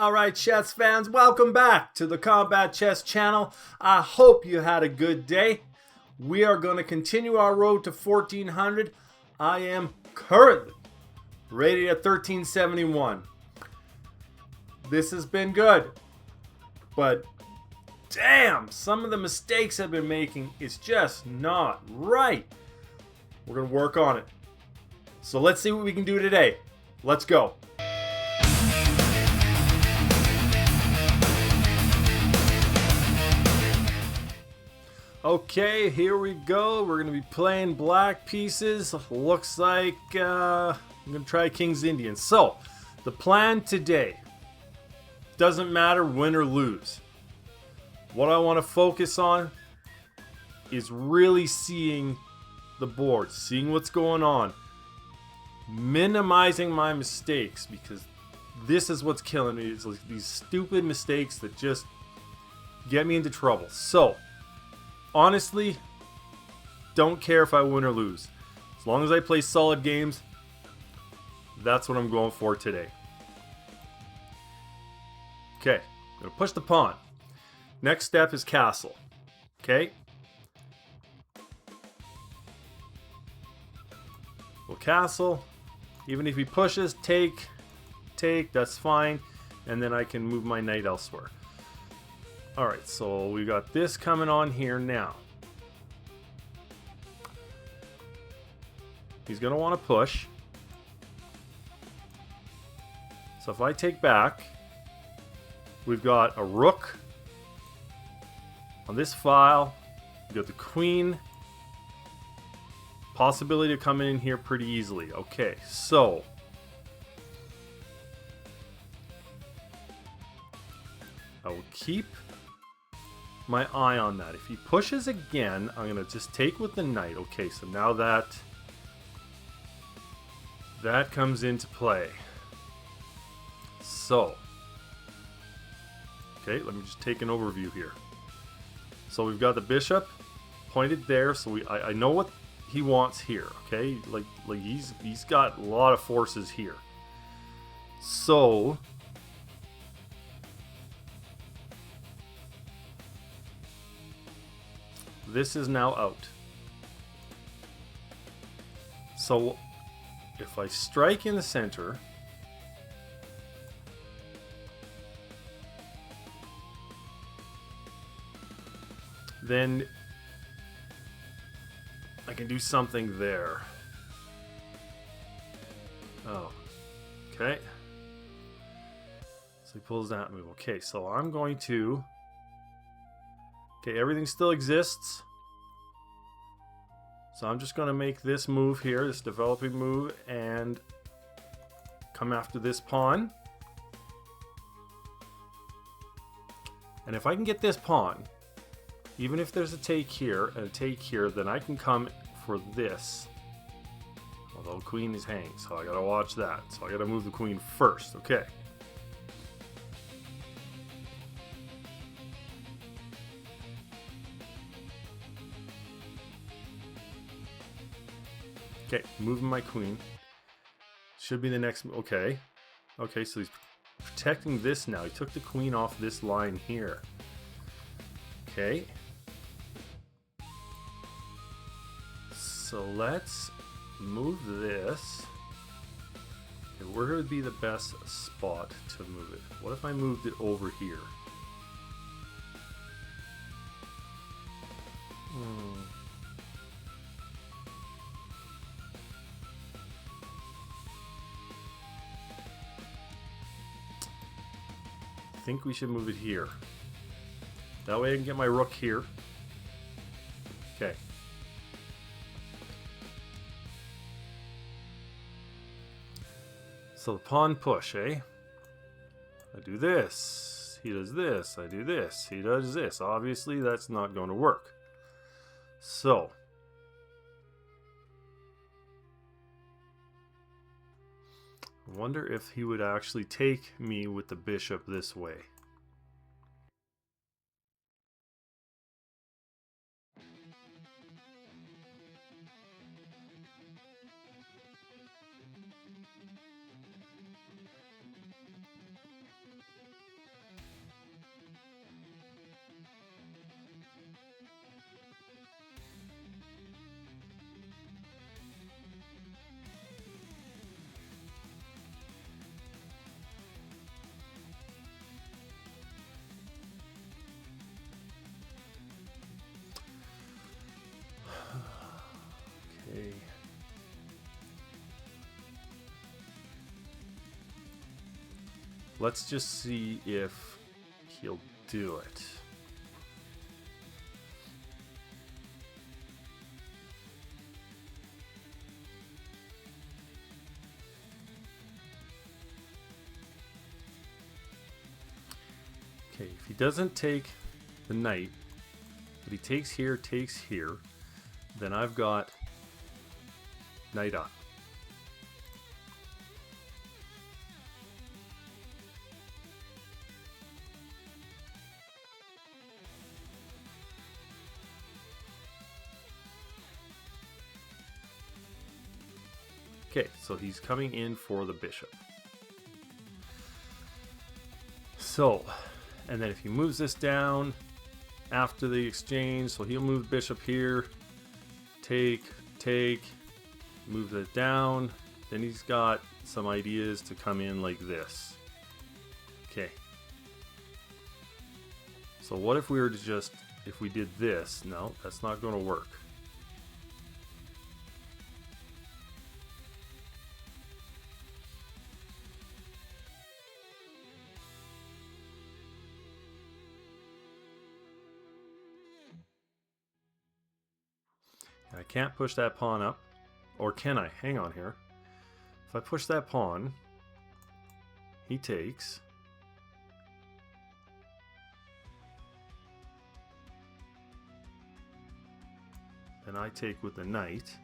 Alright, chess fans, welcome back to the Combat Chess channel. I hope you had a good day. We are going to continue our road to 1400. I am currently rated at 1371. This has been good, but damn, some of the mistakes I've been making is just not right. We're going to work on it. So let's see what we can do today. Let's go. Okay, here we go. We're going to be playing black pieces. Looks like I'm going to try King's Indian. So, the plan today doesn't matter win or lose. What I want to focus on is really seeing the board, seeing what's going on, minimizing my mistakes, because this is what's killing me. It's like these stupid mistakes that just get me into trouble. So, honestly, don't care if I win or lose. As long as I play solid games, that's what I'm going for today. Okay, I'm going to push the pawn. Next step is castle. Okay. Well, castle, even if he pushes, take, that's fine. And then I can move my knight elsewhere. Alright, so we got this coming on here now. He's going to want to push. So if I take back, we've got a rook on this file. We've got the queen. Possibility to come in here pretty easily. Okay, so I will keep my eye on that. If he pushes again, I'm going to just take with the knight. Okay, so now that comes into play. So, okay, let me just take an overview here. So we've got the bishop pointed there, so I know what he wants here. Okay, like he's got a lot of forces here. So this is now out. So if I strike in the center, then I can do something there. Oh, okay. So he pulls that move. Okay, so I'm going to... Okay, everything still exists. So I'm just going to make this move here, this developing move, and come after this pawn. And if I can get this pawn, even if there's a take here and a take here, then I can come for this. Although the queen is hanging, so I gotta watch that. So I gotta move the queen first. Okay. Okay, moving my queen. Should be the next... Okay. Okay, so he's protecting this now. He took the queen off this line here. Okay. So let's move this. Okay, where would be the best spot to move it? What if I moved it over here? I think we should move it here. That way I can get my rook here. Okay. So the pawn push, eh? I do this. He does this. I do this. He does this. Obviously, that's not going to work. So. I wonder if he would actually take me with the bishop this way. let's just see if he'll do it. Okay, if he doesn't take the knight, but he takes here, then I've got knight up. Okay, so he's coming in for the bishop. So, and then if he moves this down after the exchange, so he'll move bishop here, take, move that down, then he's got some ideas to come in like this. Okay. So what if we were to just, if we did this? No, that's not going to work. I can't push that pawn up. Or can I? Hang on here. If I push that pawn, he takes. Then I take with the knight.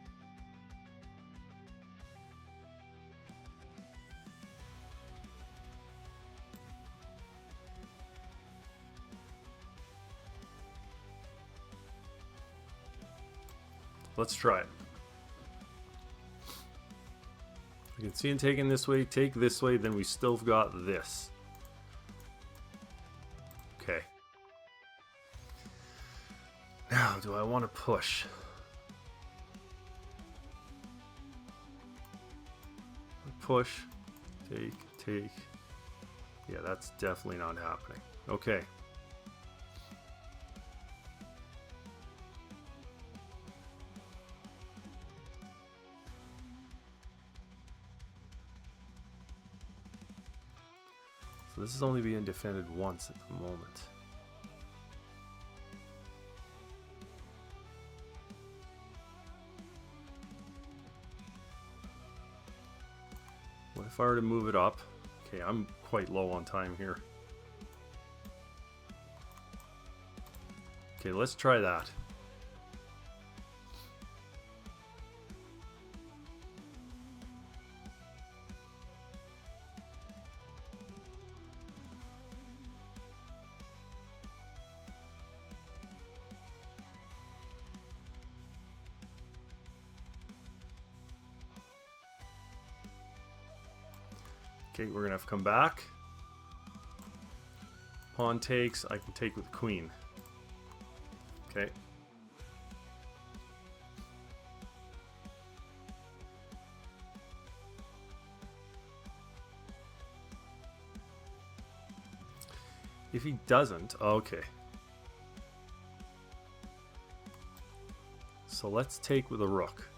Let's try it. You can see him taking this way, take this way, then we still got this. Okay. Now, do I want to push? Push, take. Yeah, that's definitely not happening. Okay. So this is only being defended once at the moment. What if I were to move it up? Okay, I'm quite low on time here. Okay, let's try that. Okay, we're gonna have to come back. Pawn takes, I can take with the queen. Okay. If he doesn't, okay. So let's take with a rook.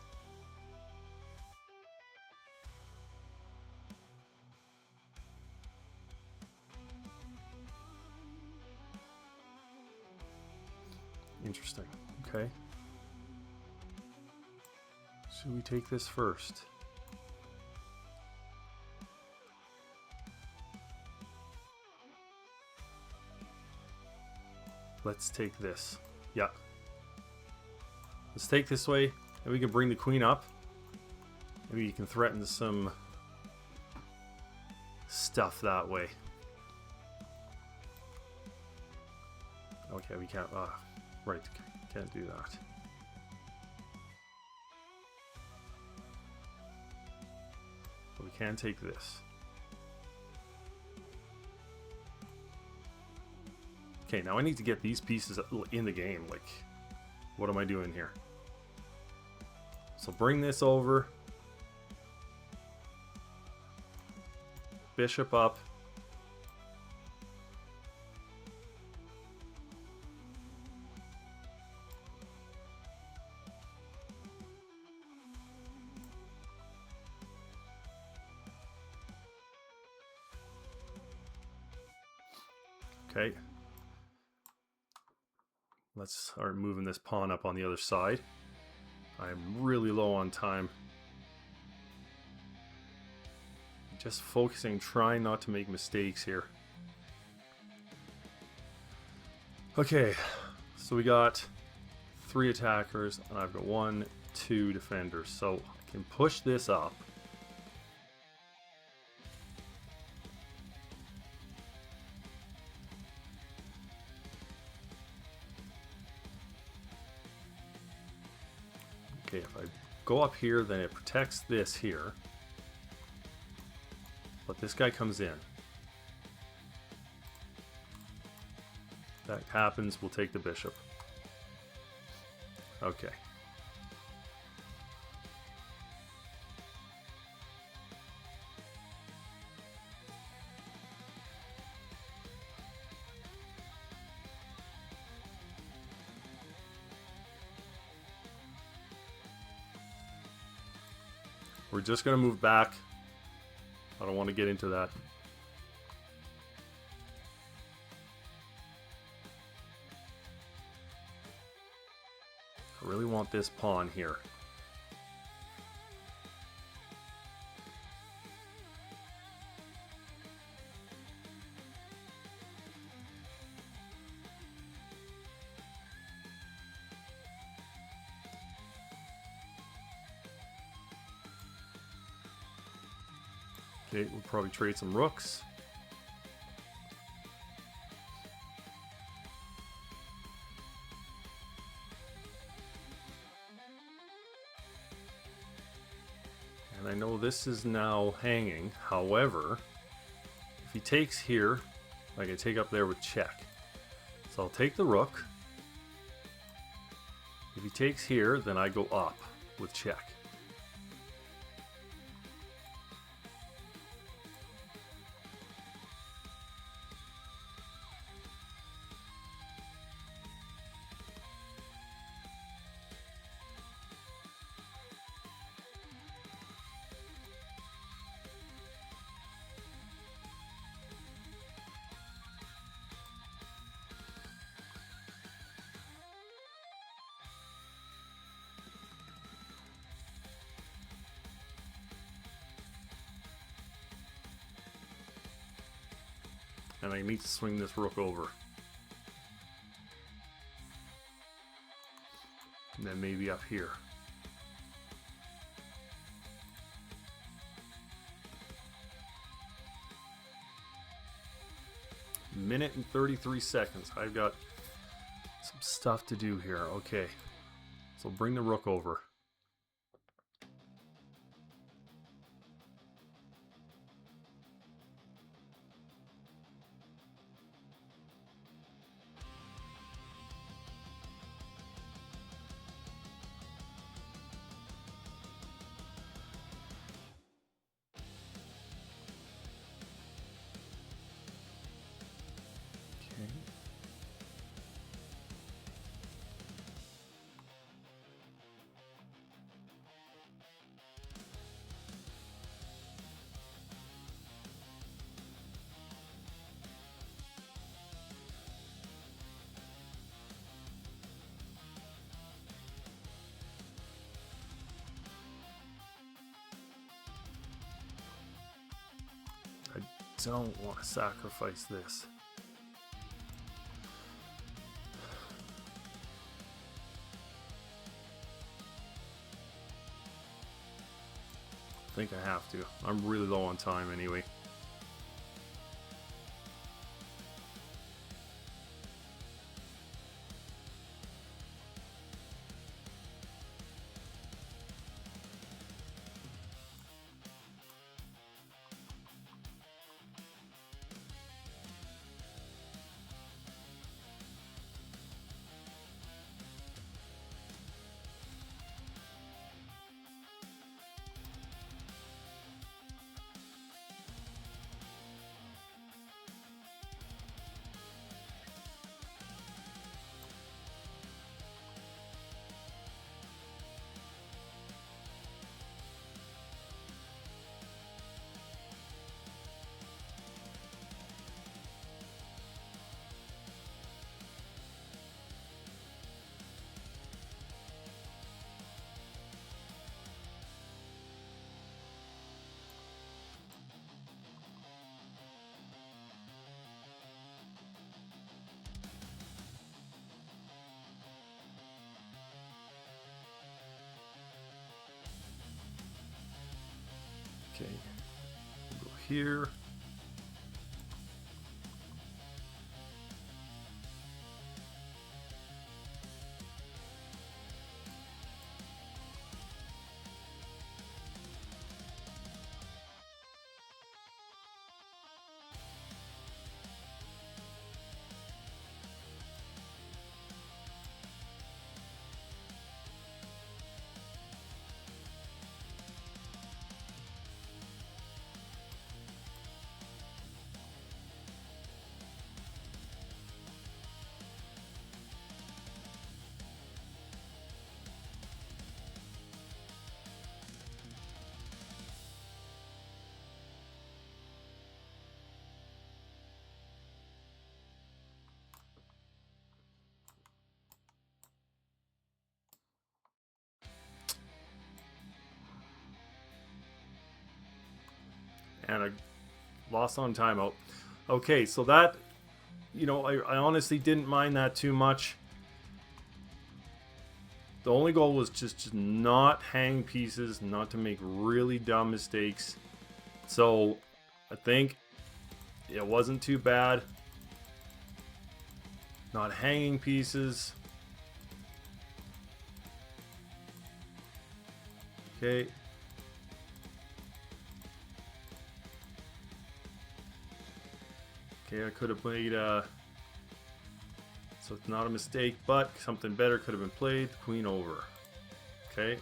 Interesting. Okay. Should we take this first? Let's take this. Yeah. Let's take this way, and we can bring the queen up. Maybe you can threaten some stuff that way. Okay, we can't. Right, can't do that. But we can take this. Okay, now I need to get these pieces in the game. Like, what am I doing here? So bring this over. Bishop up. Okay. Let's start moving this pawn up on the other side. I'm really low on time. Just focusing, trying not to make mistakes here. Okay, so we got 3 attackers, and I've got 1, 2 defenders. So I can push this up. Okay, if I go up here, then it protects this here. But this guy comes in. If that happens, we'll take the bishop. Okay. We're just going to move back. I don't want to get into that. I really want this pawn here. Okay, we'll probably trade some rooks. And I know this is now hanging. However, if he takes here, I can take up there with check. So I'll take the rook. If he takes here, then I go up with check. And I need to swing this rook over. And then maybe up here. Minute and 33 seconds. I've got some stuff to do here. Okay. So bring the rook over. I don't want to sacrifice this. I think I have to. I'm really low on time anyway. Okay, go here. And I lost on timeout. Okay, so that, you know, I honestly didn't mind that too much. The only goal was just not hang pieces, not to make really dumb mistakes. So I think it wasn't too bad. Not hanging pieces. Okay. Okay, I could have played, so it's not a mistake, but something better could have been played. Queen over. Okay.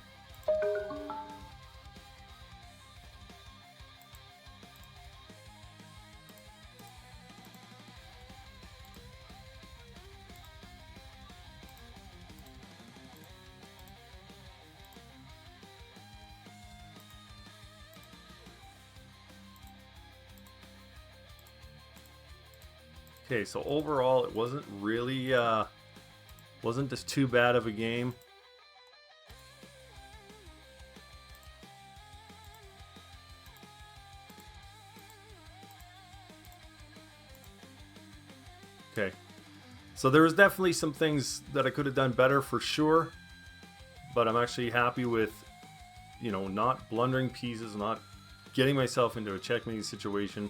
Okay, so overall, it wasn't really, wasn't just too bad of a game. Okay, so there was definitely some things that I could have done better for sure, but I'm actually happy with, you know, not blundering pieces, not getting myself into a checkmate situation.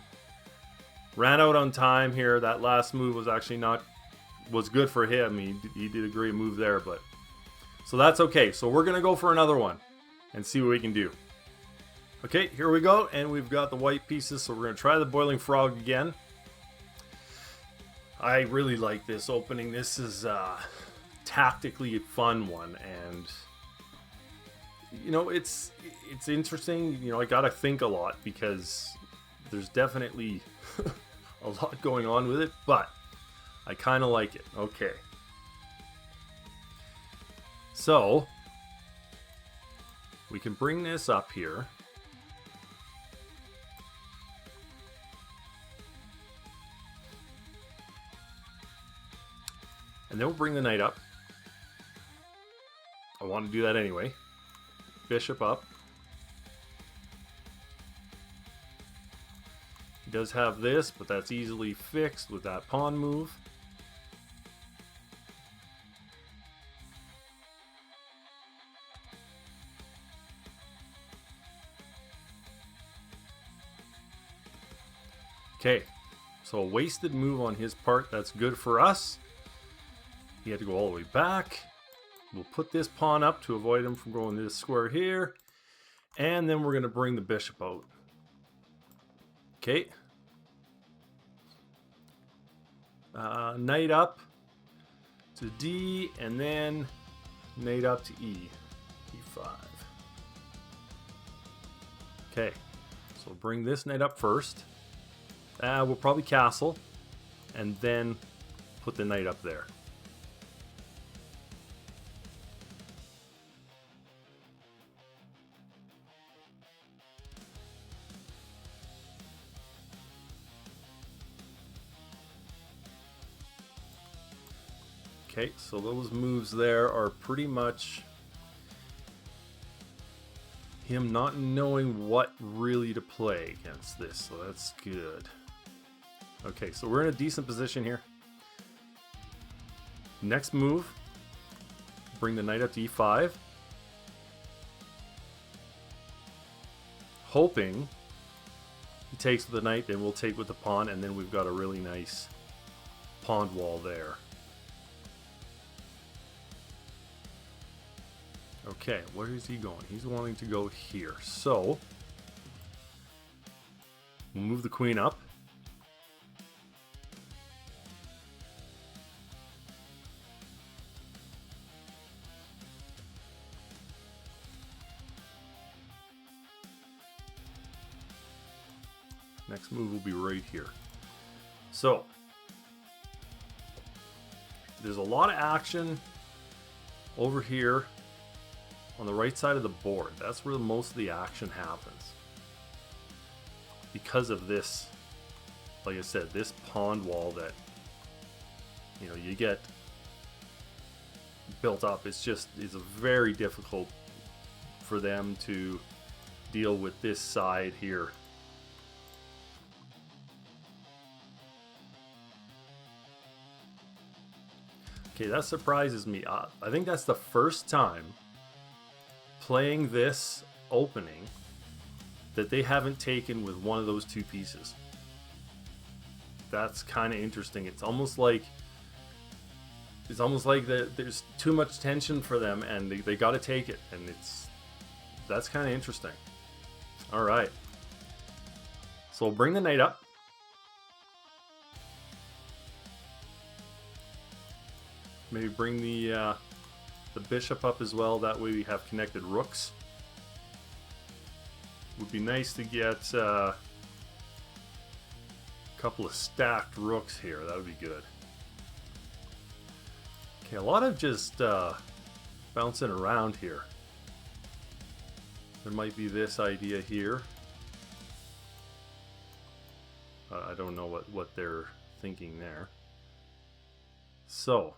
Ran out on time here. That last move was actually was good for him. He did a great move there, but so that's okay. So we're gonna go for another one and see what we can do. Okay, here we go, and we've got the white pieces, so we're gonna try the boiling frog again. I really like this opening. This is tactically a fun one, and you know, it's interesting. You know, I gotta think a lot because there's definitely a lot going on with it, but I kind of like it. Okay. So we can bring this up here. And then we'll bring the knight up. I want to do that anyway. Bishop up. He does have this, but that's easily fixed with that pawn move. Okay, so a wasted move on his part. That's good for us. He had to go all the way back. We'll put this pawn up to avoid him from going this square here. And then we're going to bring the bishop out. Okay. Knight up to D, and then knight up to E. E5. Okay. So bring this knight up first. We'll probably castle, and then put the knight up there. Okay, so those moves there are pretty much him not knowing what really to play against this, so that's good. Okay, so we're in a decent position here. Next move, bring the knight up to E5. Hoping He takes with the knight, then we'll take with the pawn, and then we've got a really nice pawn wall there. Okay, where is he going? He's wanting to go here. So, we'll move the queen up. Next move will be right here. So, there's a lot of action over here on the right side of the board. That's where most of the action happens. Because of this, like I said, this pawn wall that, you know, you get built up. It's very difficult for them to deal with this side here. Okay, that surprises me. I think that's the first time playing this opening that they haven't taken with one of those two pieces. That's kind of interesting. It's almost like there's too much tension for them, and they got to take it, and that's kind of interesting. All right, so we'll bring the knight up. Maybe bring the bishop up as well. That way we have connected rooks. Would be nice to get a couple of stacked rooks here. That would be good. Okay, a lot of just bouncing around here. There might be this idea here. I don't know what they're thinking there. So,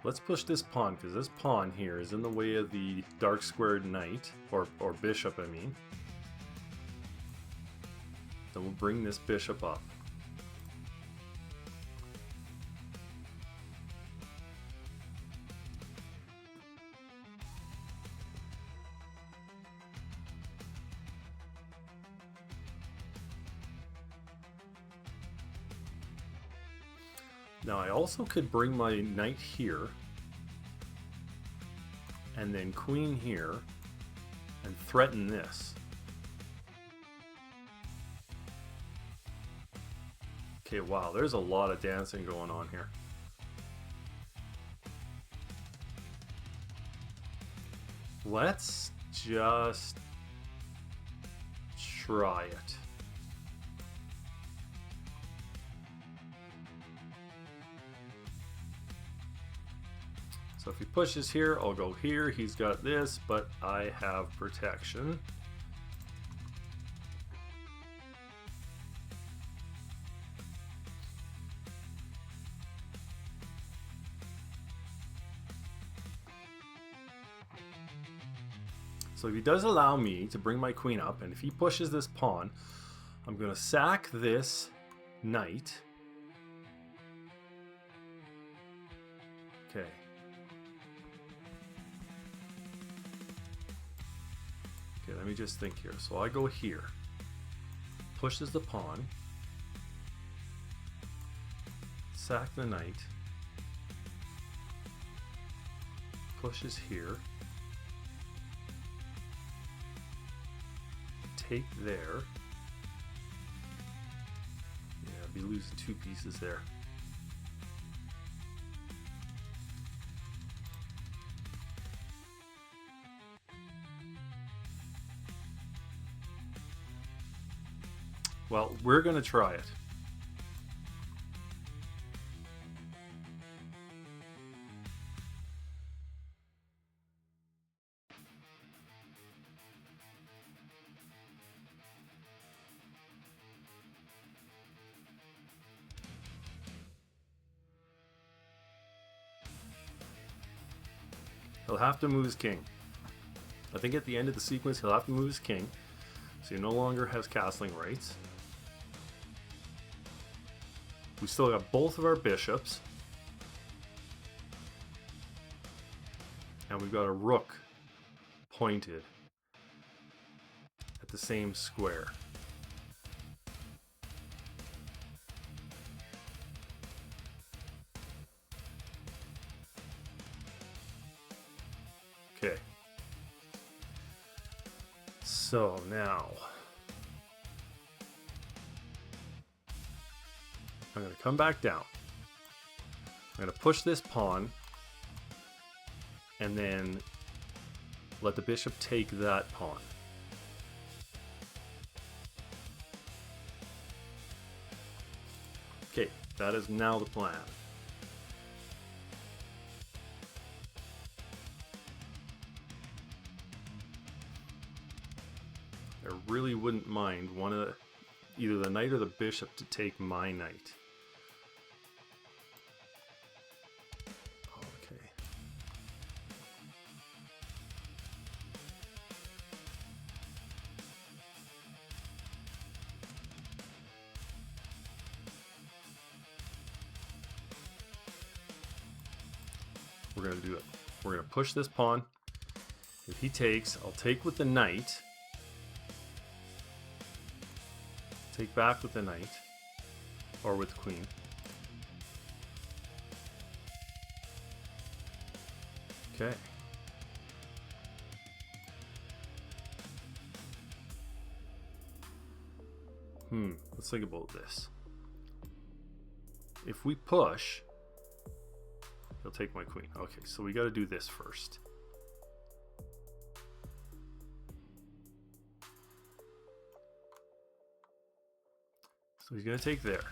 let's push this pawn, because this pawn here is in the way of the dark squared knight, or bishop, I mean. Then we'll bring this bishop up. Now I also could bring my knight here, and then queen here, and threaten this. Okay, wow, there's a lot of dancing going on here. Let's just try it. So if he pushes here, I'll go here. He's got this, but I have protection. So if he does allow me to bring my queen up, and if he pushes this pawn, I'm going to sack this knight. Okay. Okay, let me just think here. So I go here, pushes the pawn, sack the knight, pushes here, take there. Yeah, I'd be losing two pieces there. Well, we're going to try it. He'll have to move his king. I think at the end of the sequence he'll have to move his king, so he no longer has castling rights. We still got both of our bishops. And we've got a rook pointed at the same square. Okay. So now I'm going to come back down. I'm going to push this pawn and then let the bishop take that pawn. Okay, that is now the plan. I really wouldn't mind one of either the knight or the bishop to take my knight. Okay. We're going to do it. We're going to push this pawn. If he takes, I'll take with the knight. Take back with the knight, or with the queen. Okay. Let's think about this. If we push, he'll take my queen. Okay, so we got to do this first. So he's going to take there.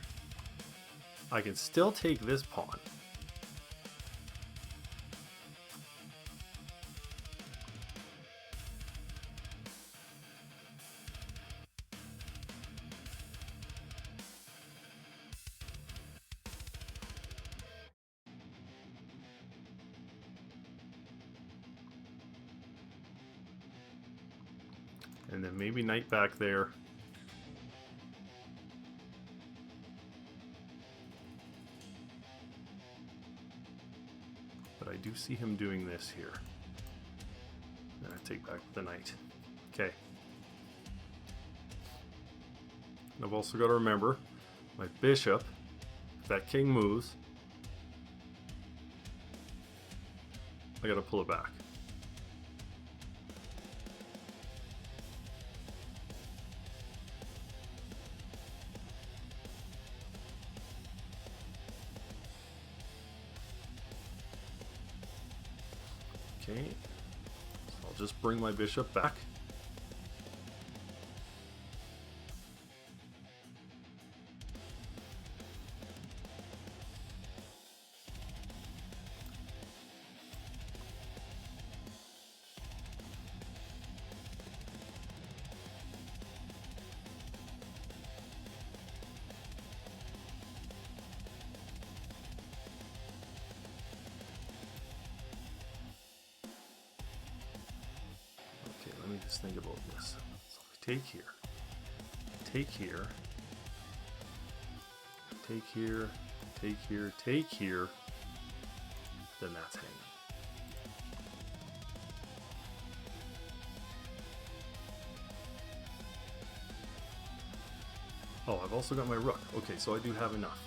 I can still take this pawn. And then maybe knight back there. But I do see him doing this here. And I take back the knight. Okay. And I've also got to remember my bishop, if that king moves, I got to pull it back. Okay, so I'll just bring my bishop back. Let me just think about this. So if we take here, take here, take here, take here, take here, then that's hanging. Oh, I've also got my rook. Okay, so I do have enough.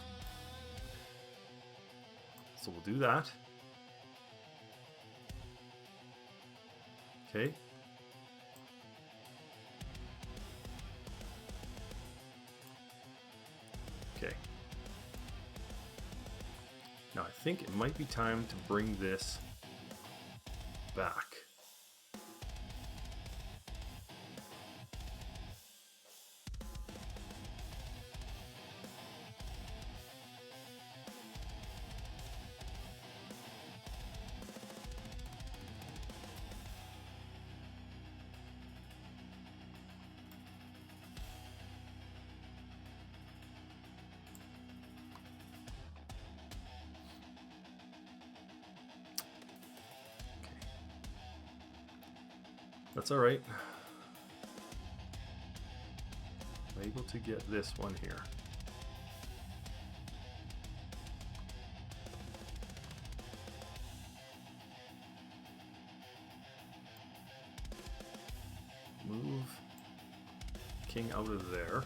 So we'll do that. Okay. Okay. Now I think it might be time to bring this back. That's all right. I'm able to get this one here. king out of there.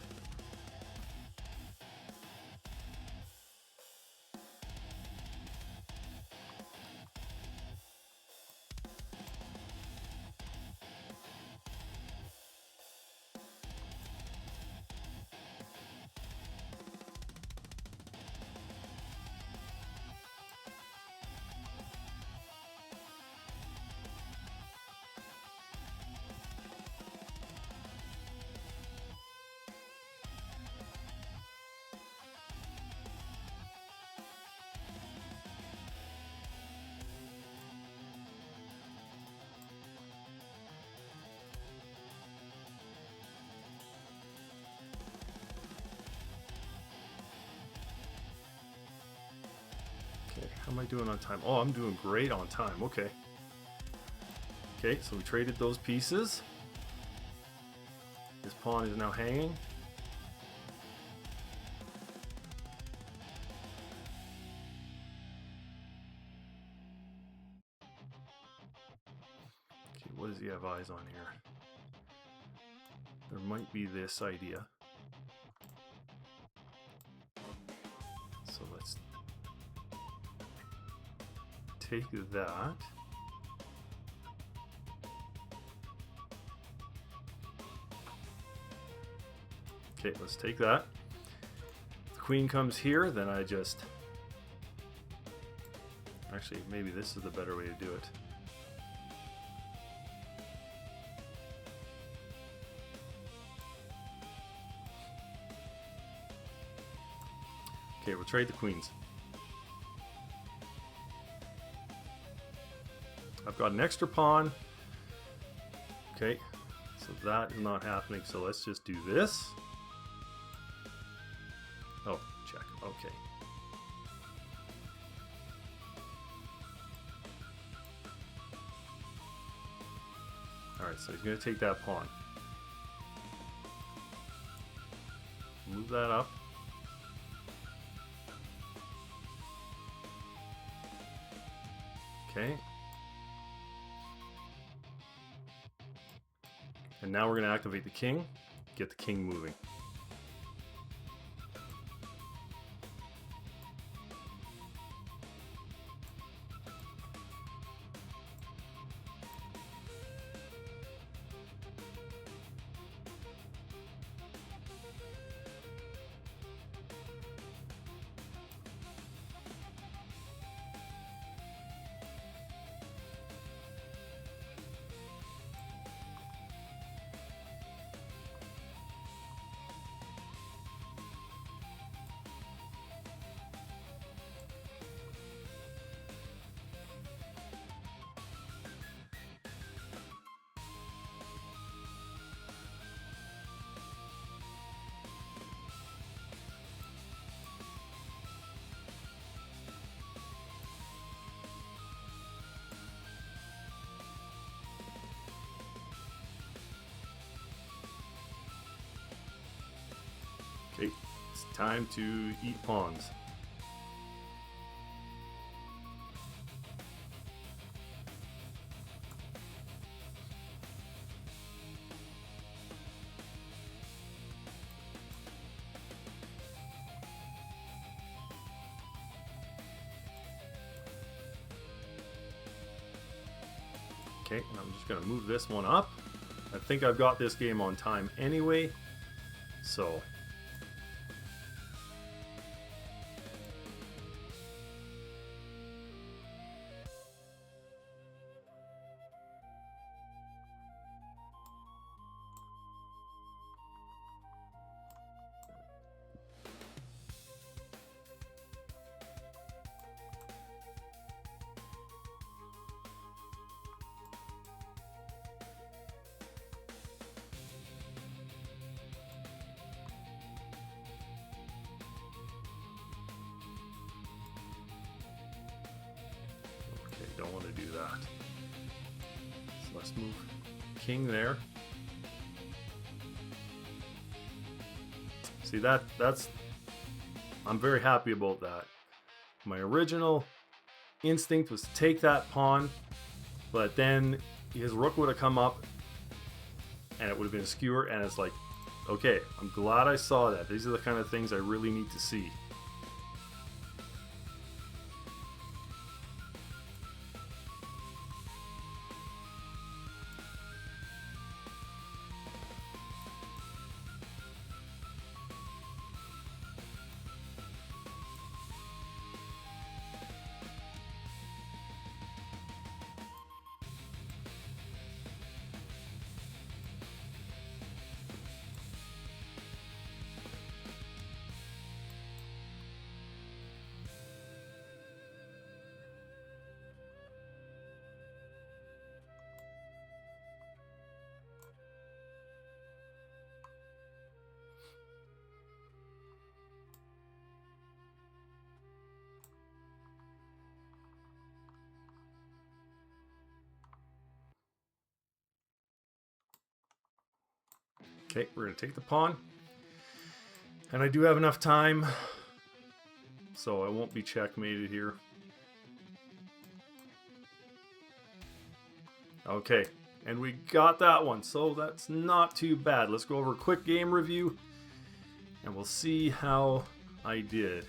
Okay, how am I doing on time? Oh, I'm doing great on time. Okay. Okay, so we traded those pieces. This pawn is now hanging. Okay, what does he have eyes on here? There might be this idea. So let's take that. Okay, let's take that. The queen comes here, then I just... Actually, maybe this is the better way to do it. Okay, we'll trade the queens. I've got an extra pawn. Okay, so that is not happening, so let's just do this. Oh, check. Okay. Alright, so he's going to take that pawn. Move that up. Okay. And now we're going to activate the king, get the king moving. Okay, it's time to eat pawns. Okay, and I'm just going to move this one up. I think I've got this game on time anyway, so... Don't want to do that. So let's move king there. See, that's I'm very happy about that. My original instinct was to take that pawn, but then his rook would have come up and it would have been a skewer, and it's like, Okay, I'm glad I saw that. These are the kind of things I really need to see. Okay, we're going to take the pawn. And I do have enough time, so I won't be checkmated here. Okay, and we got that one, so that's not too bad. Let's go over a quick game review, and we'll see how I did.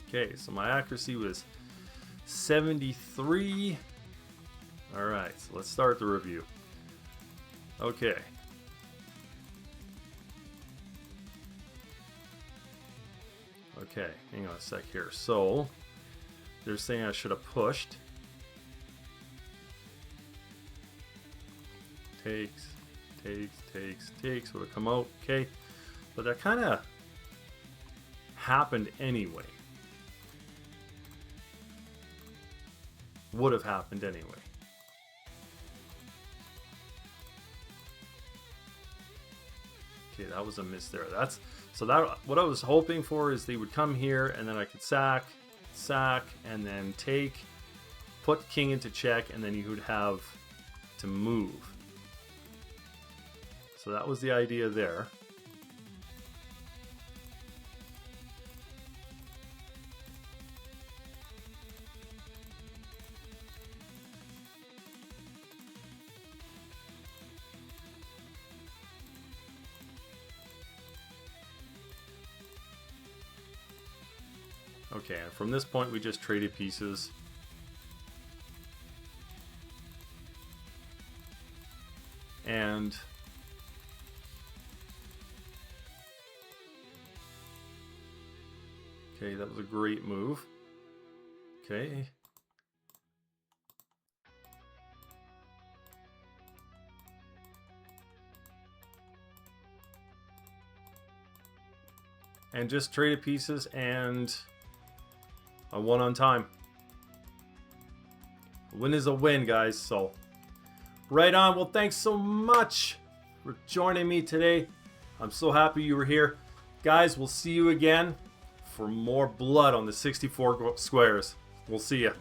Okay, so my accuracy was 73. All right, so let's start the review. Okay. Okay, hang on a sec here. So, they're saying I should have pushed. Takes. Would have come out. Okay. But that kind of happened anyway. Would have happened anyway. Okay, that was a miss there. So what I was hoping for is they would come here and then I could sack, and then take, put king into check, and then you would have to move. So that was the idea there. Okay, and from this point we just traded pieces. And okay, that was a great move. Okay. And just traded pieces, and I won on time. A win is a win, guys. So, right on. Well, thanks so much for joining me today. I'm so happy you were here. Guys, we'll see you again for more blood on the 64 squares. We'll see you.